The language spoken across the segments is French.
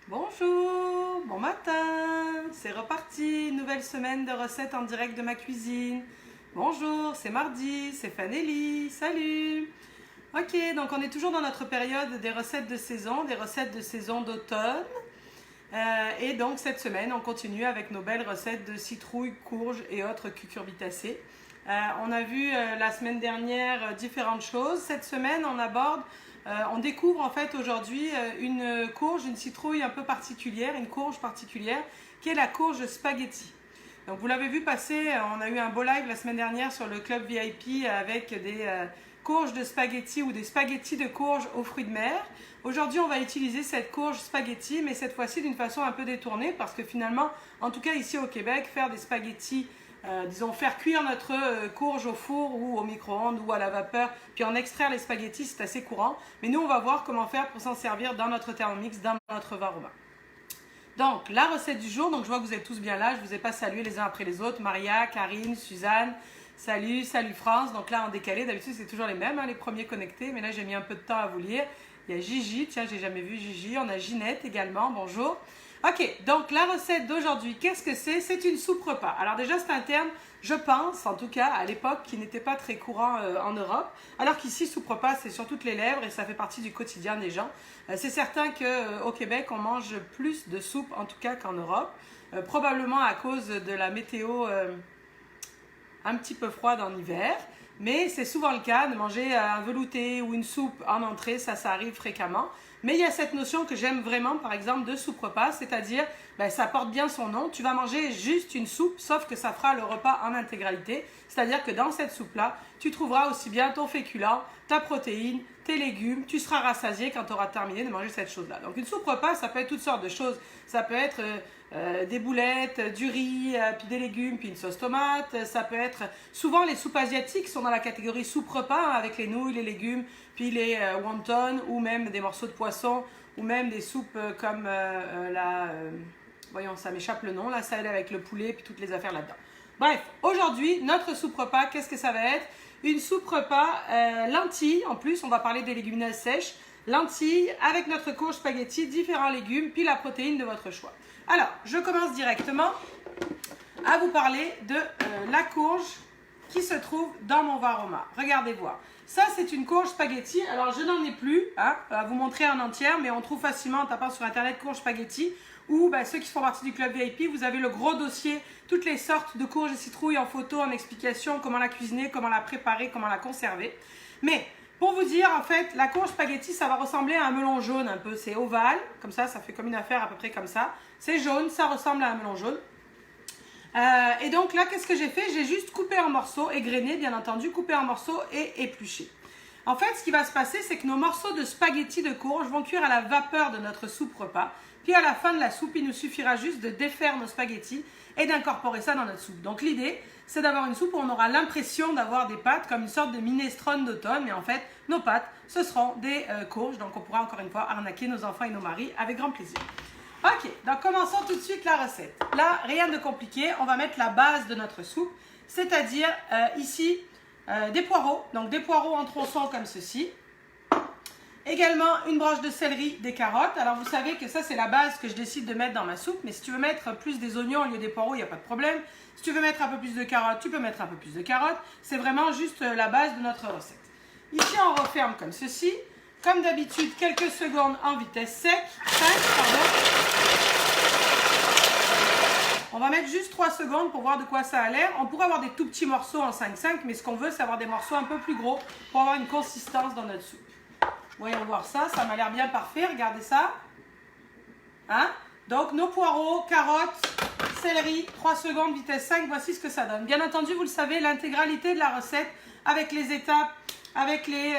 Bonjour, bon matin, c'est reparti, nouvelle semaine de recettes en direct de ma cuisine. Bonjour, c'est mardi, c'est Fanelli, salut. Ok, donc on est toujours dans notre période des recettes de saison d'automne. Et donc cette semaine, on continue avec nos belles recettes de citrouille, courge et autres cucurbitacées. On a vu la semaine dernière différentes choses. Cette semaine, on découvre en fait aujourd'hui une citrouille un peu particulière, une courge particulière, qui est la courge spaghetti. Donc vous l'avez vu passer, on a eu un beau live la semaine dernière sur le club VIP avec des courges de spaghetti ou des spaghettis de courge aux fruits de mer. Aujourd'hui, on va utiliser cette courge spaghetti, mais cette fois-ci d'une façon un peu détournée, parce que finalement, en tout cas ici au Québec, faire des spaghettis, faire cuire notre courge au four ou au micro-ondes ou à la vapeur, puis en extraire les spaghettis, c'est assez courant. Mais nous, on va voir comment faire pour s'en servir dans notre Thermomix, dans notre Varoma. Donc, la recette du jour, donc je vois que vous êtes tous bien là, je ne vous ai pas salué les uns après les autres. Maria, Karine, Suzanne, salut France. Donc là, en décalé, d'habitude, c'est toujours les mêmes, les premiers connectés, mais là, j'ai mis un peu de temps à vous lire. Il y a Gigi, tiens, j'ai jamais vu Gigi. On a Ginette également, bonjour. Ok, donc la recette d'aujourd'hui, qu'est-ce que c'est? C'est une soupe repas. Alors déjà, c'est un terme, je pense, en tout cas, à l'époque, qui n'était pas très courant en Europe. Alors qu'ici, soupe repas, c'est sur toutes les lèvres et ça fait partie du quotidien des gens. C'est certain qu'au Québec, on mange plus de soupe, en tout cas, qu'en Europe. Probablement à cause de la météo un petit peu froide en hiver. Mais c'est souvent le cas de manger un velouté ou une soupe en entrée, ça arrive fréquemment. Mais il y a cette notion que j'aime vraiment, par exemple, de soupe repas, c'est-à-dire, ça porte bien son nom, tu vas manger juste une soupe, sauf que ça fera le repas en intégralité. C'est-à-dire que dans cette soupe-là, tu trouveras aussi bien ton féculent, ta protéine, tes légumes, tu seras rassasié quand tu auras terminé de manger cette chose-là. Donc une soupe repas, ça peut être toutes sortes de choses. Ça peut être des boulettes, du riz, puis des légumes, puis une sauce tomate. Ça peut être, souvent les soupes asiatiques sont dans la catégorie soupe repas, avec les nouilles, les légumes, puis les wontons, ou même des morceaux de poisson, ou même des soupes comme voyons, ça m'échappe le nom, là, ça aide avec le poulet, puis toutes les affaires là-dedans. Bref, aujourd'hui, notre soupe repas, qu'est-ce que ça va être? Une soupe repas lentilles, en plus, on va parler des légumineuses sèches, lentilles avec notre courge spaghetti, différents légumes, puis la protéine de votre choix. Alors, je commence directement à vous parler de la courge qui se trouve dans mon Varoma. Regardez voir. Ça, c'est une courge spaghetti. Alors, je n'en ai plus à vous montrer en entière, mais on trouve facilement en tapant sur Internet courge spaghetti. Ou ceux qui font partie du club VIP, vous avez le gros dossier, toutes les sortes de courges et citrouilles en photo, en explication, comment la cuisiner, comment la préparer, comment la conserver. Mais pour vous dire, en fait, la courge spaghetti, ça va ressembler à un melon jaune un peu. C'est ovale, comme ça fait comme une affaire à peu près comme ça. C'est jaune, ça ressemble à un melon jaune. Et donc là, qu'est-ce que j'ai fait? J'ai juste coupé en morceaux, égrené bien entendu, coupé en morceaux et épluché. En fait, ce qui va se passer, c'est que nos morceaux de spaghetti de courge vont cuire à la vapeur de notre soupe repas. Puis à la fin de la soupe, il nous suffira juste de défaire nos spaghettis et d'incorporer ça dans notre soupe. Donc l'idée, c'est d'avoir une soupe où on aura l'impression d'avoir des pâtes comme une sorte de minestrone d'automne. Mais en fait, nos pâtes, ce seront des courges. Donc on pourra encore une fois arnaquer nos enfants et nos maris avec grand plaisir. Ok, donc commençons tout de suite la recette. Là, rien de compliqué, on va mettre la base de notre soupe, c'est-à-dire ici des poireaux, donc des poireaux en tronçons comme ceci. Également une branche de céleri, des carottes. Alors vous savez que ça c'est la base que je décide de mettre dans ma soupe, mais si tu veux mettre plus des oignons au lieu des poireaux, il n'y a pas de problème. Si tu veux mettre un peu plus de carottes, tu peux mettre un peu plus de carottes. C'est vraiment juste la base de notre recette. Ici on referme comme ceci. Comme d'habitude, quelques secondes en vitesse 5, pardon. On va mettre juste 3 secondes pour voir de quoi ça a l'air. On pourrait avoir des tout petits morceaux en 5-5, mais ce qu'on veut, c'est avoir des morceaux un peu plus gros pour avoir une consistance dans notre soupe. Voyons voir ça, ça m'a l'air bien parfait, regardez ça. Donc nos poireaux, carottes, céleri, 3 secondes, vitesse 5, voici ce que ça donne. Bien entendu, vous le savez, l'intégralité de la recette avec les étapes, avec les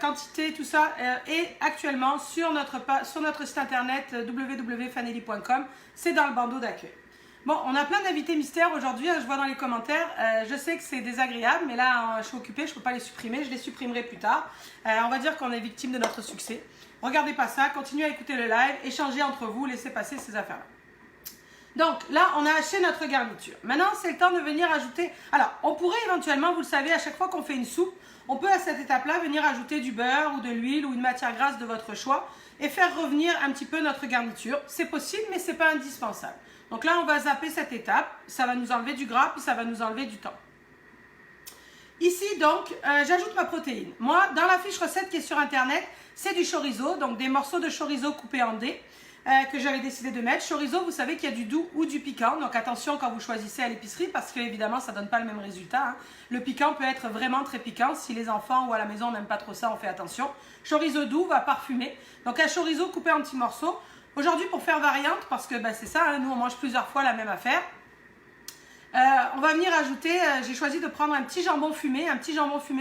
quantités, tout ça, est actuellement sur notre site internet www.fanelli.com. C'est dans le bandeau d'accueil. Bon, on a plein d'invités mystères aujourd'hui, je vois dans les commentaires. Je sais que c'est désagréable, mais là, je suis occupée, je ne peux pas les supprimer, je les supprimerai plus tard. On va dire qu'on est victime de notre succès. Regardez pas ça, continuez à écouter le live, échangez entre vous, laissez passer ces affaires-là. Donc là, on a haché notre garniture. Maintenant, c'est le temps de venir ajouter... Alors, on pourrait éventuellement, vous le savez, à chaque fois qu'on fait une soupe, on peut à cette étape-là venir ajouter du beurre ou de l'huile ou une matière grasse de votre choix. et faire revenir un petit peu notre garniture. C'est possible, mais ce n'est pas indispensable. Donc là, on va zapper cette étape. Ça va nous enlever du gras, puis ça va nous enlever du temps. Ici, donc, j'ajoute ma protéine. Moi, dans la fiche recette qui est sur Internet, c'est du chorizo, donc des morceaux de chorizo coupés en dés que j'avais décidé de mettre. Chorizo, vous savez qu'il y a du doux ou du piquant, donc attention quand vous choisissez à l'épicerie parce que évidemment, ça ne donne pas le même résultat. Hein. Le piquant peut être vraiment très piquant. Si les enfants ou à la maison n'aiment pas trop ça, on fait attention. Chorizo doux va parfumer. Donc un chorizo coupé en petits morceaux. Aujourd'hui, pour faire variante, parce que c'est ça, hein, nous on mange plusieurs fois la même affaire. On va venir ajouter, j'ai choisi de prendre un petit jambon fumé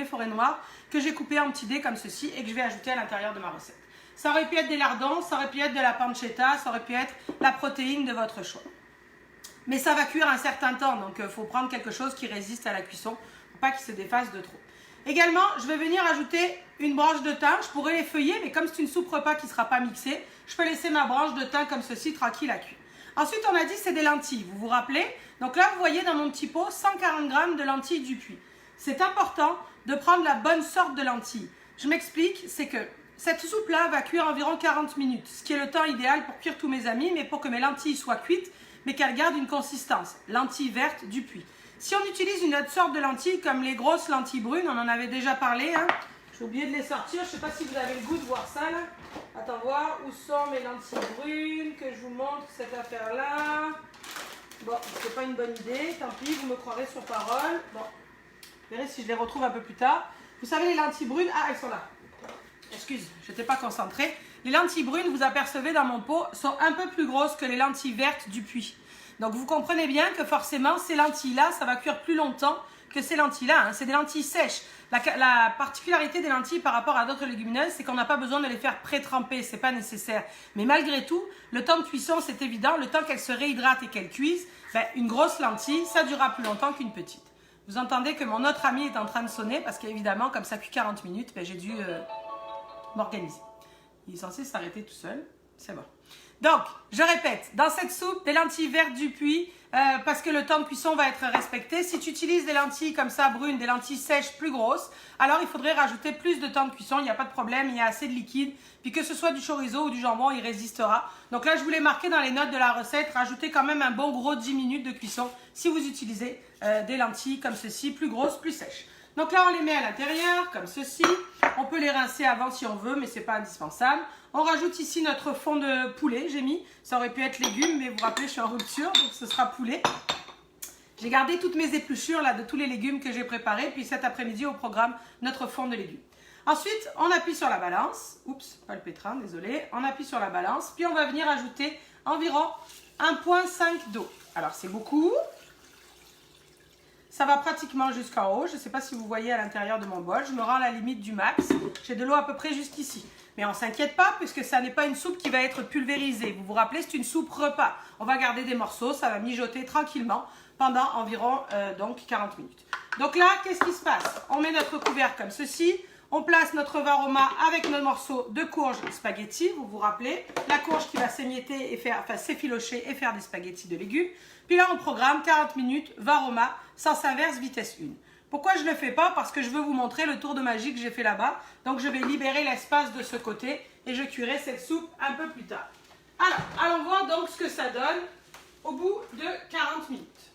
forêt noire que j'ai coupé en petits dés comme ceci et que je vais ajouter à l'intérieur de ma recette. Ça aurait pu être des lardons, ça aurait pu être de la pancetta, ça aurait pu être la protéine de votre choix. Mais ça va cuire un certain temps, donc il faut prendre quelque chose qui résiste à la cuisson pour pas qu'il se défasse de trop. Également, je vais venir ajouter une branche de thym. Je pourrais les feuiller, mais comme c'est une soupe repas qui ne sera pas mixée, je peux laisser ma branche de thym comme ceci, tranquille à cuire. Ensuite, on a dit c'est des lentilles, vous vous rappelez? Donc là, vous voyez dans mon petit pot 140 g de lentilles du puits. C'est important de prendre la bonne sorte de lentilles. Je m'explique, c'est que cette soupe-là va cuire environ 40 minutes, ce qui est le temps idéal pour cuire tous mes amis, mais pour que mes lentilles soient cuites, mais qu'elles gardent une consistance. Lentilles vertes du puits. Si on utilise une autre sorte de lentilles, comme les grosses lentilles brunes, on en avait déjà parlé, hein. J'ai oublié de les sortir, je ne sais pas si vous avez le goût de voir ça là. Attends voir, où sont mes lentilles brunes, que je vous montre cette affaire-là. Bon, c'est pas une bonne idée, tant pis, vous me croirez sur parole. Bon, je verrai si je les retrouve un peu plus tard. Vous savez les lentilles brunes, ah elles sont là. Excuse, je n'étais pas concentrée. Les lentilles brunes, vous apercevez dans mon pot, sont un peu plus grosses que les lentilles vertes du puits. Donc vous comprenez bien que forcément ces lentilles-là, ça va cuire plus longtemps que ces lentilles-là. Hein. C'est des lentilles sèches. La particularité des lentilles par rapport à d'autres légumineuses, c'est qu'on n'a pas besoin de les faire pré-tremper, c'est pas nécessaire. Mais malgré tout, le temps de cuisson, c'est évident, le temps qu'elles se réhydratent et qu'elles cuisent, une grosse lentille, ça durera plus longtemps qu'une petite. Vous entendez que mon autre ami est en train de sonner, parce qu'évidemment, comme ça cuit 40 minutes, j'ai dû m'organiser. Il est censé s'arrêter tout seul, c'est bon. Donc, je répète, dans cette soupe, des lentilles vertes du puits, parce que le temps de cuisson va être respecté. Si tu utilises des lentilles comme ça, brunes, des lentilles sèches plus grosses, alors il faudrait rajouter plus de temps de cuisson, il n'y a pas de problème, il y a assez de liquide. Puis que ce soit du chorizo ou du jambon, il résistera. Donc là, je voulais marquer dans les notes de la recette, rajouter quand même un bon gros 10 minutes de cuisson si vous utilisez des lentilles comme ceci, plus grosses, plus sèches. Donc là, on les met à l'intérieur, comme ceci. On peut les rincer avant si on veut, mais ce n'est pas indispensable. On rajoute ici notre fond de poulet, j'ai mis. Ça aurait pu être légumes, mais vous vous rappelez, je suis en rupture, donc ce sera poulet. J'ai gardé toutes mes épluchures là, de tous les légumes que j'ai préparés. Puis cet après-midi, au programme, notre fond de légumes. Ensuite, on appuie sur la balance. Oups, pas le pétrin, désolé. On appuie sur la balance. Puis on va venir ajouter environ 1,5 d'eau. Alors, c'est beaucoup. Ça va pratiquement jusqu'en haut. Je ne sais pas si vous voyez à l'intérieur de mon bol. Je me rends à la limite du max. J'ai de l'eau à peu près jusqu'ici. Mais on ne s'inquiète pas puisque ça n'est pas une soupe qui va être pulvérisée. Vous vous rappelez, c'est une soupe repas. On va garder des morceaux. Ça va mijoter tranquillement pendant environ 40 minutes. Donc là, qu'est-ce qui se passe? On met notre couvercle comme ceci. On place notre varoma avec nos morceaux de courge spaghetti. Vous vous rappelez, la courge qui va s'émietter et s'effilocher et faire des spaghettis de légumes. Puis là, on programme 40 minutes varoma sens inverse vitesse 1. Pourquoi je ne le fais pas? Parce que je veux vous montrer le tour de magie que j'ai fait là-bas. Donc, je vais libérer l'espace de ce côté et je cuirai cette soupe un peu plus tard. Alors, allons voir donc ce que ça donne au bout de 40 minutes.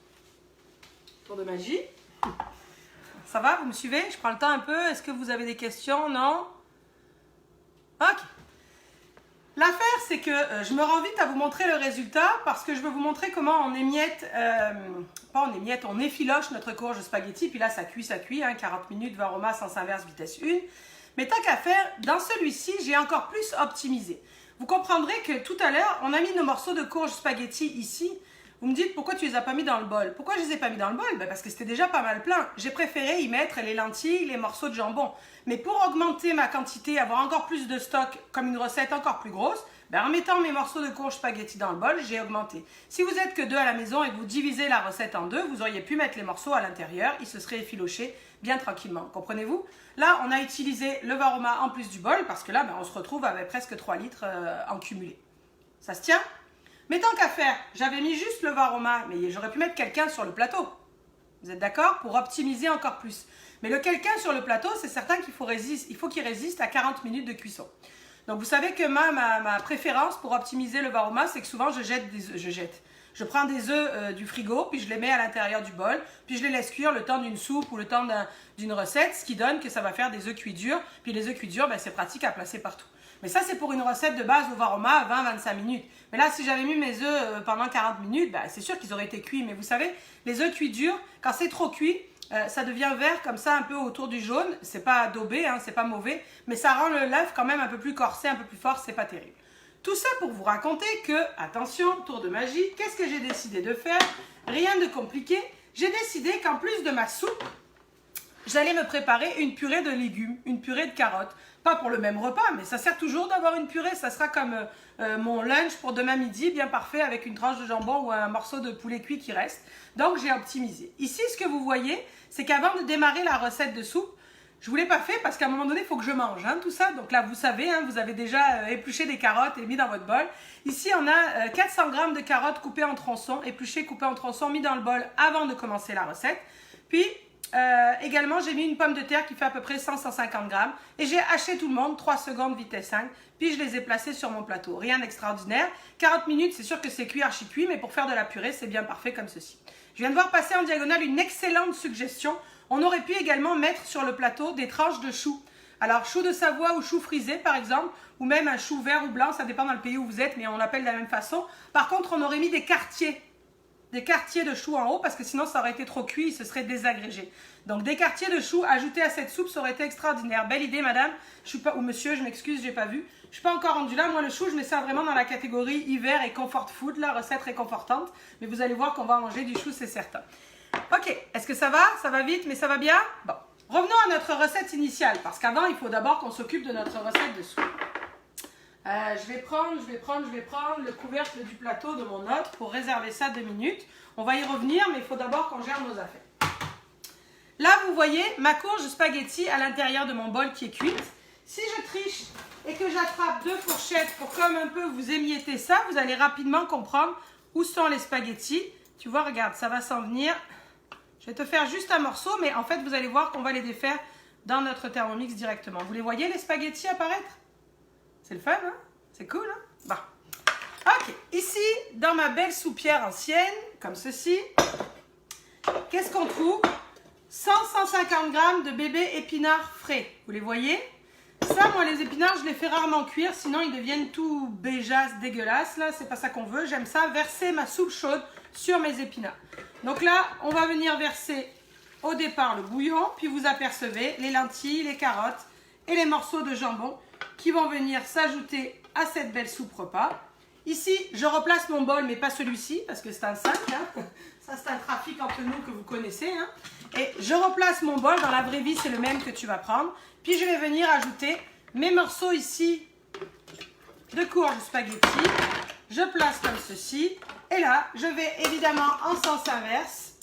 Tour de magie. Ça va? Vous me suivez? Je prends le temps un peu. Est-ce que vous avez des questions? Non? Ok. L'affaire, c'est que je me rends vite à vous montrer le résultat parce que je veux vous montrer comment on émiette, pas on émiette, on effiloche notre courge de spaghetti. Puis là, ça cuit, hein, 40 minutes, varoma, sens inverse, vitesse 1. Mais tant qu'à faire, dans celui-ci, j'ai encore plus optimisé. Vous comprendrez que tout à l'heure, on a mis nos morceaux de courge spaghetti ici. Vous me dites, pourquoi tu les as pas mis dans le bol? Pourquoi je les ai pas mis dans le bol? Parce que c'était déjà pas mal plein. J'ai préféré y mettre les lentilles, les morceaux de jambon. Mais pour augmenter ma quantité, avoir encore plus de stock, comme une recette encore plus grosse, en mettant mes morceaux de courge spaghetti dans le bol, j'ai augmenté. Si vous êtes que 2 à la maison et que vous divisez la recette en 2, vous auriez pu mettre les morceaux à l'intérieur, ils se seraient effilochés bien tranquillement. Comprenez-vous? Là, on a utilisé le varoma en plus du bol, parce que là, on se retrouve avec presque 3 litres en cumulé. Ça se tient? Mais tant qu'à faire, j'avais mis juste le varoma, mais j'aurais pu mettre quelqu'un sur le plateau. Vous êtes d'accord? Pour optimiser encore plus. Mais le quelqu'un sur le plateau, c'est certain qu'il faut qu'il résiste à 40 minutes de cuisson. Donc vous savez que ma préférence pour optimiser le varoma, c'est que souvent je prends des œufs du frigo, puis je les mets à l'intérieur du bol, puis je les laisse cuire le temps d'une soupe ou le temps d'une recette, ce qui donne que ça va faire des œufs cuits durs. Puis les œufs cuits durs, ben, c'est pratique à placer partout. Mais ça, c'est pour une recette de base au varoma à 20-25 minutes. Mais là, si j'avais mis mes œufs pendant 40 minutes, ben, c'est sûr qu'ils auraient été cuits. Mais vous savez, les œufs cuits durs, quand c'est trop cuit, ça devient vert comme ça un peu autour du jaune. C'est pas adobé, hein, c'est pas mauvais, mais ça rend l'œuf quand même un peu plus corsé, un peu plus fort, c'est pas terrible. Tout ça pour vous raconter que, attention, tour de magie, qu'est-ce que j'ai décidé de faire? Rien de compliqué. J'ai décidé qu'en plus de ma soupe, j'allais me préparer une purée de légumes, une purée de carottes. Pas pour le même repas, mais ça sert toujours d'avoir une purée. Ça sera comme mon lunch pour demain midi, bien parfait, avec une tranche de jambon ou un morceau de poulet cuit qui reste. Donc, j'ai optimisé. Ici, ce que vous voyez, c'est qu'avant de démarrer la recette de soupe, je ne vous l'ai pas fait parce qu'à un moment donné, il faut que je mange tout ça. Donc là, vous savez, vous avez déjà épluché des carottes et mis dans votre bol. Ici, on a 400 g de carottes coupées en tronçons, épluchées, coupées en tronçons, mis dans le bol avant de commencer la recette. Puis, également, j'ai mis une pomme de terre qui fait à peu près 100-150 g. Et j'ai haché tout le monde, 3 secondes, vitesse 5. Puis, je les ai placés sur mon plateau. Rien d'extraordinaire. 40 minutes, c'est sûr que c'est cuit, archi cuit, mais pour faire de la purée, c'est bien parfait comme ceci. Je viens de voir passer en diagonale une excellente suggestion. On aurait pu également mettre sur le plateau des tranches de choux. Alors, chou de Savoie ou chou frisé, par exemple, ou même un chou vert ou blanc, ça dépend dans le pays où vous êtes, mais on l'appelle de la même façon. Par contre, on aurait mis des quartiers de choux en haut, parce que sinon, ça aurait été trop cuit, il se serait désagrégé. Donc, des quartiers de choux ajoutés à cette soupe, ça aurait été extraordinaire. Belle idée, madame, ou monsieur, je m'excuse, j'ai pas vu. Je suis pas encore rendue là. Moi, le chou, je mets ça vraiment dans la catégorie hiver et comfort food, la recette réconfortante. Mais vous allez voir qu'on va manger du chou, c'est certain. Ok, est-ce que ça va? Ça va vite, mais ça va bien? Bon, revenons à notre recette initiale, parce qu'avant, il faut d'abord qu'on s'occupe de notre recette de soupe. Je vais prendre le couvercle du plateau de mon autre pour réserver ça 2 minutes. On va y revenir, mais il faut d'abord qu'on gère nos affaires. Là, vous voyez ma courge spaghetti à l'intérieur de mon bol qui est cuite. Si je triche et que j'attrape 2 fourchettes pour comme un peu vous émietter ça, vous allez rapidement comprendre où sont les spaghettis. Tu vois, regarde, ça va s'en venir. Je vais te faire juste un morceau, mais en fait, vous allez voir qu'on va les défaire dans notre Thermomix directement. Vous les voyez, les spaghettis apparaître? C'est le fun, hein? C'est cool, hein? Bon. Ok, ici, dans ma belle soupière ancienne, comme ceci, qu'est-ce qu'on trouve? 100-150 g de bébés épinards frais. Vous les voyez? Ça, moi, les épinards, je les fais rarement cuire, sinon ils deviennent tout béjasse, dégueulasses. Là, c'est pas ça qu'on veut. J'aime ça, verser ma soupe chaude sur mes épinards. Donc là, on va venir verser au départ le bouillon, puis vous apercevez les lentilles, les carottes et les morceaux de jambon qui vont venir s'ajouter à cette belle soupe repas. Ici, je replace mon bol, mais pas celui-ci, parce que c'est un 5. Hein. Ça, c'est un trafic entre nous que vous connaissez. Hein. Et je replace mon bol. Dans la vraie vie, c'est le même que tu vas prendre. Puis, je vais venir ajouter mes morceaux ici de courge spaghetti. Je place comme ceci. Et là, je vais évidemment en sens inverse,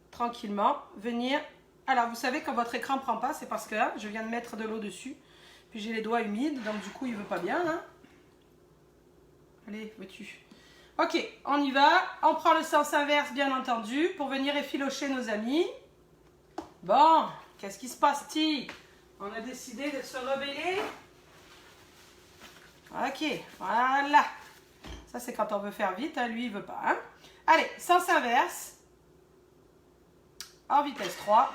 tranquillement, venir... Alors, vous savez, quand votre écran ne prend pas, c'est parce que là, je viens de mettre de l'eau dessus. Puis, j'ai les doigts humides, donc du coup, il ne veut pas bien. Hein. Allez, veux-tu? Ok, on y va. On prend le sens inverse, bien entendu, pour venir effilocher nos amis. Bon, qu'est-ce qui se passe-t-il? On a décidé de se rebeller. Ok, voilà. Ça, c'est quand on veut faire vite. Hein. Lui, il ne veut pas. Hein. Allez, sens inverse. En vitesse 3.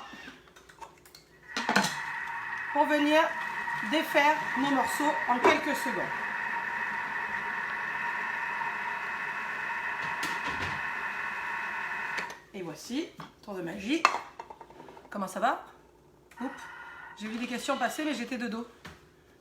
Pour venir défaire nos morceaux en quelques secondes. Et voici, tour de magie. Comment ça va? Oups, j'ai vu des questions passer, mais j'étais de dos.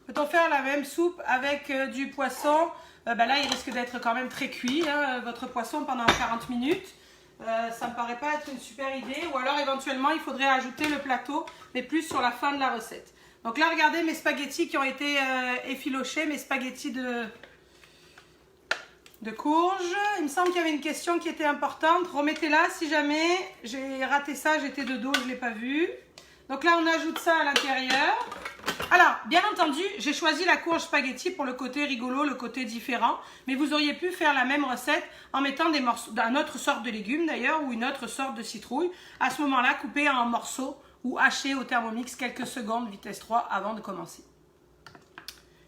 Peut-on faire la même soupe avec du poisson? Là, il risque d'être quand même très cuit, hein, votre poisson, pendant 40 minutes. Ça me paraît pas être une super idée. Ou alors, éventuellement, il faudrait ajouter le plateau, mais plus sur la fin de la recette. Donc là, regardez mes spaghettis qui ont été effilochés, mes spaghettis de courge. Il me semble qu'il y avait une question qui était importante. Remettez-la si jamais. J'ai raté ça, j'étais de dos, je ne l'ai pas vu. Donc là, on ajoute ça à l'intérieur. Alors, bien entendu, j'ai choisi la courge spaghetti pour le côté rigolo, le côté différent. Mais vous auriez pu faire la même recette en mettant des morceaux, d'une autre sorte de légumes d'ailleurs, ou une autre sorte de citrouille. À ce moment-là, coupé en morceaux ou haché au Thermomix quelques secondes, vitesse 3, avant de commencer.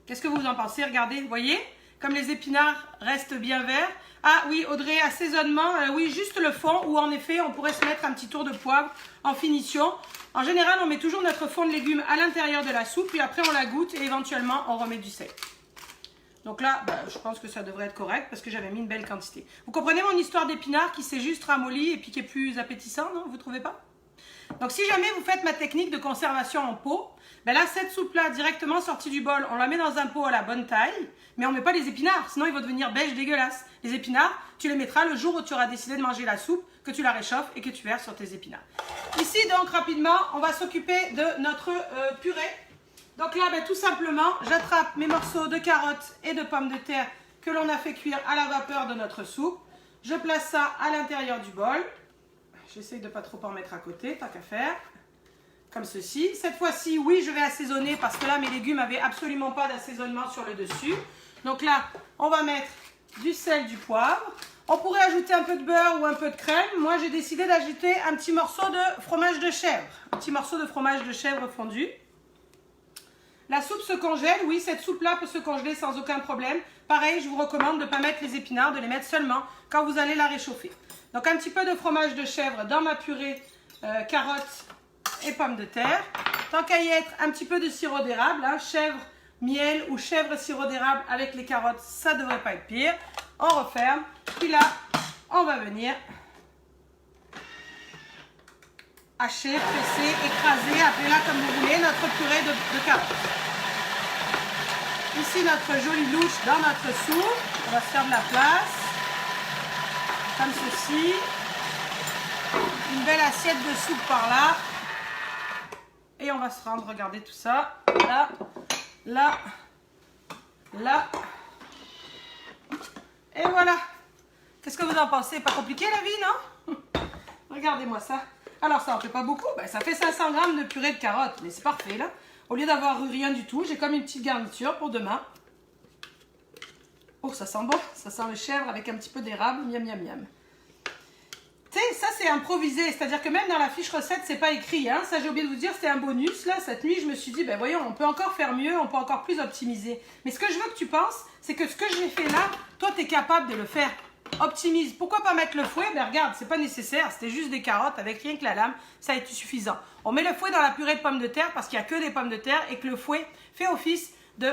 Qu'est-ce que vous en pensez? Regardez, vous voyez, comme les épinards restent bien verts. Ah oui, Audrey, assaisonnement, oui, juste le fond, où en effet, on pourrait se mettre un petit tour de poivre en finition. En général, on met toujours notre fond de légumes à l'intérieur de la soupe, puis après on la goûte et éventuellement on remet du sel. Donc là, je pense que ça devrait être correct parce que j'avais mis une belle quantité. Vous comprenez mon histoire d'épinards qui s'est juste ramollie et puis qui est plus appétissant, non? Vous trouvez pas? Donc si jamais vous faites ma technique de conservation en pot, là cette soupe-là directement sortie du bol, on la met dans un pot à la bonne taille, mais on ne met pas les épinards, sinon ils vont devenir beige dégueulasse. Les épinards, tu les mettras le jour où tu auras décidé de manger la soupe, que tu la réchauffes et que tu verses sur tes épinards. Ici donc rapidement, on va s'occuper de notre purée. Donc là, tout simplement, j'attrape mes morceaux de carottes et de pommes de terre que l'on a fait cuire à la vapeur de notre soupe. Je place ça à l'intérieur du bol. J'essaye de ne pas trop en mettre à côté, tant qu'à faire. Comme ceci. Cette fois-ci, oui, je vais assaisonner parce que là, mes légumes n'avaient absolument pas d'assaisonnement sur le dessus. Donc là, on va mettre du sel, du poivre. On pourrait ajouter un peu de beurre ou un peu de crème. Moi, j'ai décidé d'ajouter un petit morceau de fromage de chèvre. Un petit morceau de fromage de chèvre fondu. La soupe se congèle. Oui, cette soupe-là peut se congeler sans aucun problème. Pareil, je vous recommande de ne pas mettre les épinards, de les mettre seulement quand vous allez la réchauffer. Donc, un petit peu de fromage de chèvre dans ma purée carottes et pommes de terre. Tant qu'à y être, un petit peu de sirop d'érable, chèvre, miel ou chèvre sirop d'érable avec les carottes, ça ne devrait pas être pire. On referme. Puis là, on va venir hacher, presser, écraser, appelez-la comme vous voulez, notre purée de carottes. Ici, notre jolie louche dans notre soupe. On va se faire de la place. Comme ceci. Une belle assiette de soupe par là. Et on va se rendre, regardez tout ça. Là, là, là. Et voilà. Qu'est-ce que vous en pensez? Pas compliqué la vie, non? Regardez-moi ça. Alors ça en fait pas beaucoup, ça fait 500 grammes de purée de carottes, mais c'est parfait là. Au lieu d'avoir rien du tout, j'ai comme une petite garniture pour demain. Oh, ça sent bon, ça sent le chèvre avec un petit peu d'érable, miam miam miam. Tu sais, ça c'est improvisé, c'est-à-dire que même dans la fiche recette, c'est pas écrit, hein. Ça j'ai oublié de vous dire, c'était un bonus là. Cette nuit, je me suis dit, voyons, on peut encore faire mieux, on peut encore plus optimiser. Mais ce que je veux que tu penses, c'est que ce que j'ai fait là, toi tu es capable de le faire. Optimise. Pourquoi pas mettre le fouet? Regarde, c'est pas nécessaire, c'était juste des carottes avec rien que la lame, ça a été suffisant. On met le fouet dans la purée de pommes de terre parce qu'il n'y a que des pommes de terre et que le fouet fait office de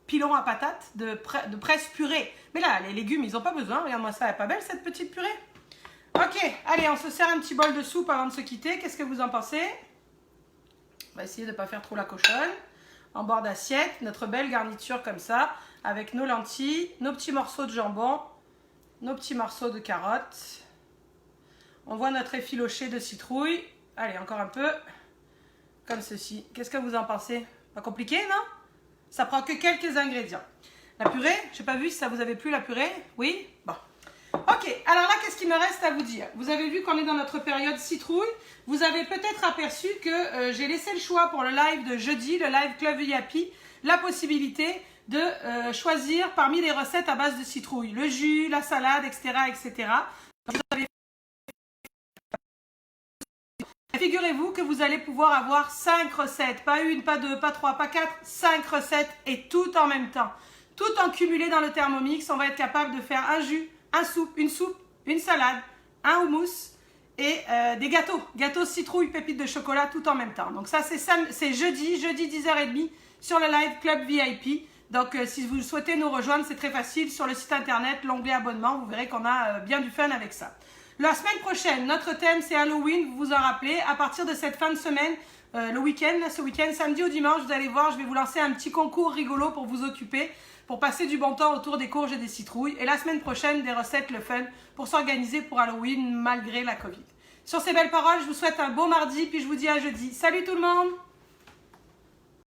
pilon à patates, de presse purée. Mais là, les légumes, ils n'ont pas besoin. Regarde-moi ça, elle est pas belle cette petite purée? Ok, allez, on se sert un petit bol de soupe avant de se quitter. Qu'est-ce que vous en pensez? On va essayer de ne pas faire trop la cochonne. En bord d'assiette, notre belle garniture comme ça, avec nos lentilles, nos petits morceaux de jambon, nos petits morceaux de carottes. On voit notre effiloché de citrouille. Allez, encore un peu. Comme ceci. Qu'est-ce que vous en pensez? Pas compliqué, non? Ça prend que quelques ingrédients. La purée, je n'ai pas vu si ça vous avait plu la purée. Oui? Bon. Ok, alors là, qu'est-ce qu'il me reste à vous dire? Vous avez vu qu'on est dans notre période citrouille. Vous avez peut-être aperçu que j'ai laissé le choix pour le live de jeudi, le live Club VIP, la possibilité de choisir parmi les recettes à base de citrouille. Le jus, la salade, etc. etc. Figurez-vous que vous allez pouvoir avoir 5 recettes, pas une, pas deux, pas trois, pas quatre, 5 recettes et tout en même temps. Tout en cumulé dans le Thermomix, on va être capable de faire un jus, une soupe, une salade, un houmous et des gâteaux. Gâteaux citrouille, pépites de chocolat tout en même temps. Donc ça c'est jeudi 10h30 sur le live Club VIP. Donc si vous souhaitez nous rejoindre, c'est très facile. Sur le site internet, l'onglet abonnement, vous verrez qu'on a bien du fun avec ça. La semaine prochaine, notre thème c'est Halloween, vous vous en rappelez. À partir de cette fin de semaine, le week-end, ce week-end, samedi ou dimanche, vous allez voir, je vais vous lancer un petit concours rigolo pour vous occuper, pour passer du bon temps autour des courges et des citrouilles. Et la semaine prochaine, des recettes, le fun, pour s'organiser pour Halloween malgré la Covid. Sur ces belles paroles, je vous souhaite un beau mardi, puis je vous dis à jeudi. Salut tout le monde!